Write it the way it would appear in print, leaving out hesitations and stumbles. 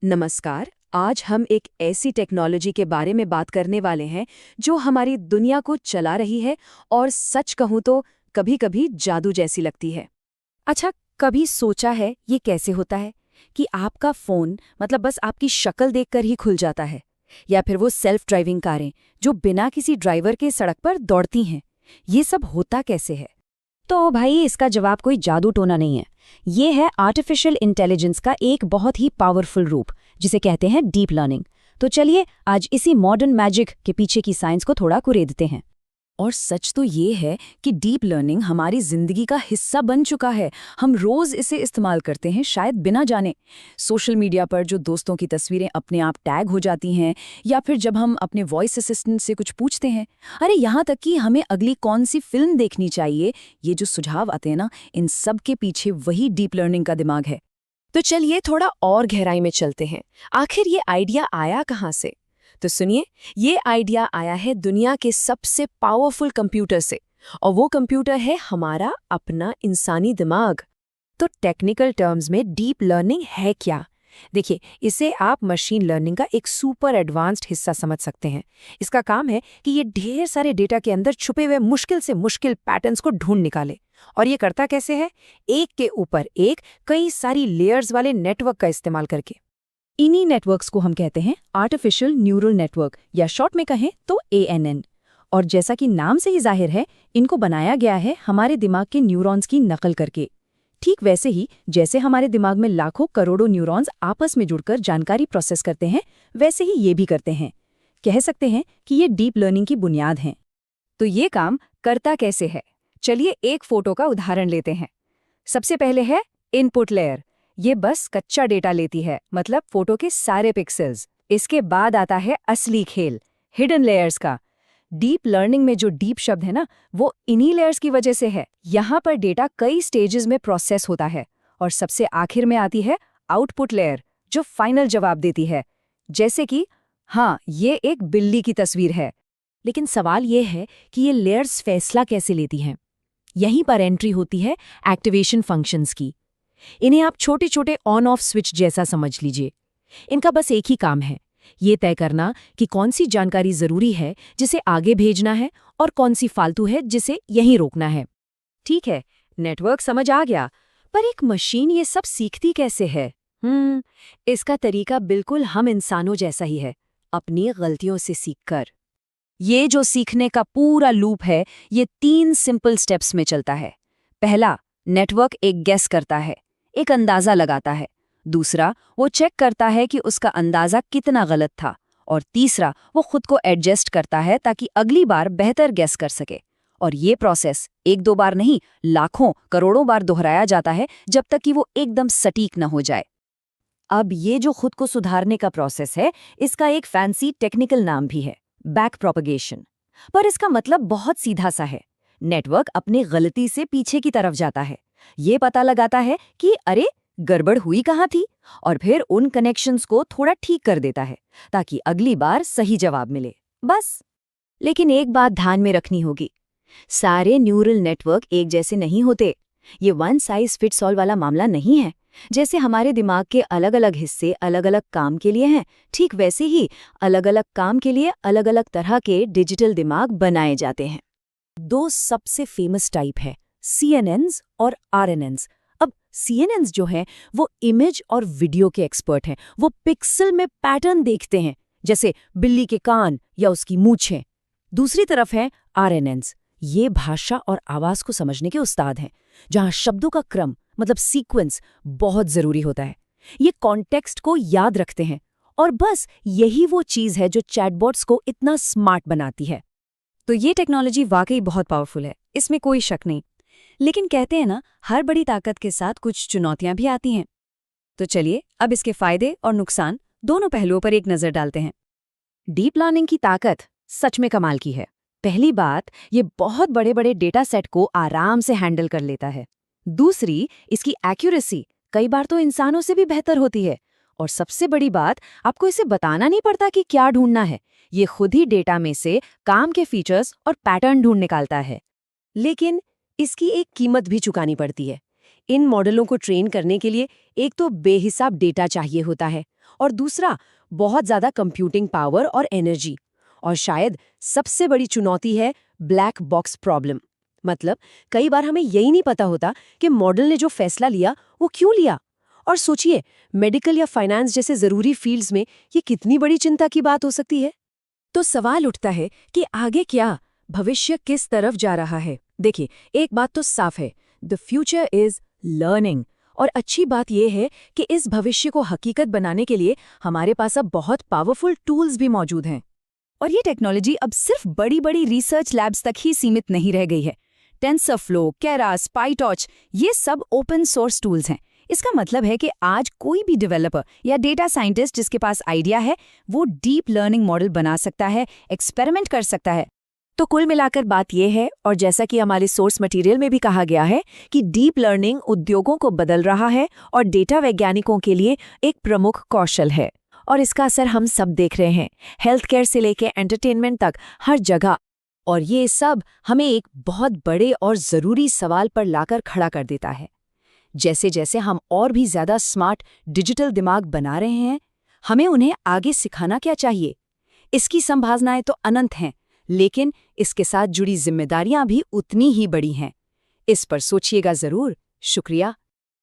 नमस्कार। आज हम एक ऐसी टेक्नोलॉजी के बारे में बात करने वाले हैं जो हमारी दुनिया को चला रही है और सच कहूं तो कभी-कभी जादू जैसी लगती है। अच्छा, कभी सोचा है ये कैसे होता है कि आपका फोन मतलब बस आपकी शक्ल देखकर ही खुल जाता है, या फिर वो सेल्फ ड्राइविंग कारें जो बिना किसी ड्राइवर के सड़क पर दौड़ती हैं। ये सब होता कैसे है? तो भाई इसका जवाब कोई जादू टोना नहीं है। ये है आर्टिफिशियल इंटेलिजेंस का एक बहुत ही पावरफुल रूप, जिसे कहते हैं डीप लर्निंग। तो चलिए आज इसी मॉडर्न मैजिक के पीछे की साइंस को थोड़ा कुरेदते हैं। और सच तो ये है कि डीप लर्निंग हमारी जिंदगी का हिस्सा बन चुका है। हम रोज इसे इस्तेमाल करते हैं, शायद बिना जाने। सोशल मीडिया पर जो दोस्तों की तस्वीरें अपने आप टैग हो जाती हैं, या फिर जब हम अपने वॉइस असिस्टेंट से कुछ पूछते हैं, अरे यहाँ तक कि हमें अगली कौन सी फिल्म देखनी चाहिए, ये जो सुझाव आते हैं ना, इन सब के पीछे वही डीप लर्निंग का दिमाग है। तो चलिए थोड़ा और गहराई में चलते हैं। आखिर ये आइडिया आया कहाँ से? तो सुनिए, ये आइडिया आया है दुनिया के सबसे पावरफुल कंप्यूटर से, और वो कंप्यूटर है हमारा अपना इंसानी दिमाग। तो टेक्निकल टर्म्स में डीप लर्निंग है क्या? देखिए, इसे आप मशीन लर्निंग का एक सुपर एडवांस्ड हिस्सा समझ सकते हैं। इसका काम है कि ये ढेर सारे डेटा के अंदर छुपे हुए मुश्किल से मुश्किल पैटर्न्स को ढूंढ निकाले। और ये करता कैसे है? एक के ऊपर एक कई सारी लेयर्स वाले नेटवर्क का इस्तेमाल करके। इन्हीं नेटवर्क्स को हम कहते हैं आर्टिफिशियल न्यूरल नेटवर्क, या शॉर्ट में कहें तो ANN। और जैसा कि नाम से ही जाहिर है, इनको बनाया गया है हमारे दिमाग के न्यूरॉन्स की नकल करके। ठीक वैसे ही जैसे हमारे दिमाग में लाखों करोड़ों न्यूरॉन्स आपस में जुड़कर जानकारी प्रोसेस करते हैं, वैसे ही ये भी करते हैं। कह सकते हैं कि ये डीप लर्निंग की बुनियाद हैं। तो ये काम करता कैसे है? चलिए एक फोटो का उदाहरण लेते हैं। सबसे पहले है इनपुट लेयर। ये बस कच्चा डेटा लेती है, मतलब फोटो के सारे पिक्सेल्स। इसके बाद आता है असली खेल, हिडन लेयर्स का। डीप लर्निंग में जो डीप शब्द है ना, वो इन्हीं लेयर्स की वजह से है। यहाँ पर डेटा कई स्टेजेस में प्रोसेस होता है, और सबसे आखिर में आती है आउटपुट लेयर, जो फाइनल जवाब देती है। जैसे कि हाँ, ये एक बिल्ली की तस्वीर है। लेकिन सवाल ये है कि ये लेयर्स फैसला कैसे लेती हैं? यहीं पर एंट्री होती है एक्टिवेशन फंक्शंस की। इन्हें आप छोटे छोटे ऑन ऑफ स्विच जैसा समझ लीजिए। इनका बस एक ही काम है, ये तय करना कि कौन सी जानकारी जरूरी है जिसे आगे भेजना है, और कौन सी फालतू है जिसे यहीं रोकना है। ठीक है, नेटवर्क समझ आ गया, पर एक मशीन ये सब सीखती कैसे है? इसका तरीका बिल्कुल हम इंसानों जैसा ही है, अपनी गलतियों से सीखकर। ये जो सीखने का पूरा लूप है, ये 3 सिंपल स्टेप्स में चलता है। पहला, नेटवर्क एक गेस करता है, एक अंदाजा लगाता है। दूसरा, वो चेक करता है कि उसका अंदाजा कितना गलत था। और तीसरा, वो खुद को एडजस्ट करता है ताकि अगली बार बेहतर गेस कर सके। और ये प्रोसेस एक दो बार नहीं, लाखों करोड़ों बार दोहराया जाता है, जब तक कि वो एकदम सटीक न हो जाए। अब ये जो खुद को सुधारने का प्रोसेस है, इसका एक फैंसी टेक्निकल नाम भी है, बैक प्रोपगेशन। पर इसका मतलब बहुत सीधा सा है। नेटवर्क अपनी गलती से पीछे की तरफ जाता है, ये पता लगाता है कि अरे गड़बड़ हुई कहाँ थी, और फिर उन कनेक्शंस को थोड़ा ठीक कर देता है ताकि अगली बार सही जवाब मिले, बस। लेकिन एक बात ध्यान में रखनी होगी, सारे न्यूरल नेटवर्क एक जैसे नहीं होते। ये वन साइज फिट्स ऑल वाला मामला नहीं है। जैसे हमारे दिमाग के अलग अलग हिस्से अलग अलग काम के लिए हैं, ठीक वैसे ही अलग अलग काम के लिए अलग अलग तरह के डिजिटल दिमाग बनाए जाते हैं। 2 सबसे फेमस टाइप है, CNNs और RNNs। अब CNNs जो है वो इमेज और वीडियो के एक्सपर्ट हैं। वो पिक्सल में पैटर्न देखते हैं, जैसे बिल्ली के कान या उसकी मूंछें। दूसरी तरफ है RNNs। ये भाषा और आवाज को समझने के उस्ताद हैं, जहां शब्दों का क्रम मतलब सीक्वेंस बहुत जरूरी होता है। ये कॉन्टेक्स्ट को याद रखते हैं, और बस यही वो चीज है जो चैटबॉट्स को इतना स्मार्ट बनाती है। तो ये टेक्नोलॉजी वाकई बहुत पावरफुल है, इसमें कोई शक नहीं। लेकिन कहते हैं ना, हर बड़ी ताकत के साथ कुछ चुनौतियां भी आती हैं। तो चलिए अब इसके फायदे और नुकसान दोनों पहलुओं पर एक नजर डालते हैं। डीप लर्निंग की ताकत सच में कमाल की है। पहली बात, ये बहुत बड़े बड़े डेटा सेट को आराम से हैंडल कर लेता है। दूसरी, इसकी एक्यूरेसी कई बार तो इंसानों से भी बेहतर होती है। और सबसे बड़ी बात, आपको इसे बताना नहीं पड़ता कि क्या ढूंढना है, ये खुद ही डेटा में से काम के फीचर्स और पैटर्न ढूंढ निकालता है। लेकिन इसकी एक कीमत भी चुकानी पड़ती है। इन मॉडलों को ट्रेन करने के लिए एक तो बेहिसाब डेटा चाहिए होता है, और दूसरा बहुत ज़्यादा कंप्यूटिंग पावर और एनर्जी। और शायद सबसे बड़ी चुनौती है ब्लैक बॉक्स प्रॉब्लम। मतलब कई बार हमें यही नहीं पता होता कि मॉडल ने जो फैसला लिया वो क्यों लिया। और सोचिए, मेडिकल या फाइनेंस जैसे ज़रूरी फील्ड्स में ये कितनी बड़ी चिंता की बात हो सकती है। तो सवाल उठता है कि आगे क्या, भविष्य किस तरफ जा रहा है। देखिए, एक बात तो साफ है, द फ्यूचर इज लर्निंग। और अच्छी बात यह है कि इस भविष्य को हकीकत बनाने के लिए हमारे पास अब बहुत पावरफुल टूल्स भी मौजूद हैं। और ये टेक्नोलॉजी अब सिर्फ बड़ी बड़ी रिसर्च लैब्स तक ही सीमित नहीं रह गई है। टेंसरफ्लो, केरास, पाइटॉर्च, ये सब ओपन सोर्स टूल्स हैं। इसका मतलब है कि आज कोई भी डेवलपर या डेटा साइंटिस्ट जिसके पास आइडिया है, वो डीप लर्निंग मॉडल बना सकता है, एक्सपेरिमेंट कर सकता है। तो कुल मिलाकर बात यह है, और जैसा कि हमारे सोर्स मटेरियल में भी कहा गया है, कि डीप लर्निंग उद्योगों को बदल रहा है और डेटा वैज्ञानिकों के लिए एक प्रमुख कौशल है। और इसका असर हम सब देख रहे हैं, हेल्थ केयर से लेकर एंटरटेनमेंट तक, हर जगह। और ये सब हमें एक बहुत बड़े और ज़रूरी सवाल पर लाकर खड़ा कर देता है। जैसे जैसे हम और भी ज़्यादा स्मार्ट डिजिटल दिमाग बना रहे हैं, हमें उन्हें आगे सिखाना क्या चाहिए? इसकी संभावनाएं तो अनंत हैं, लेकिन इसके साथ जुड़ी जिम्मेदारियां भी उतनी ही बड़ी हैं। इस पर सोचिएगा ज़रूर। शुक्रिया।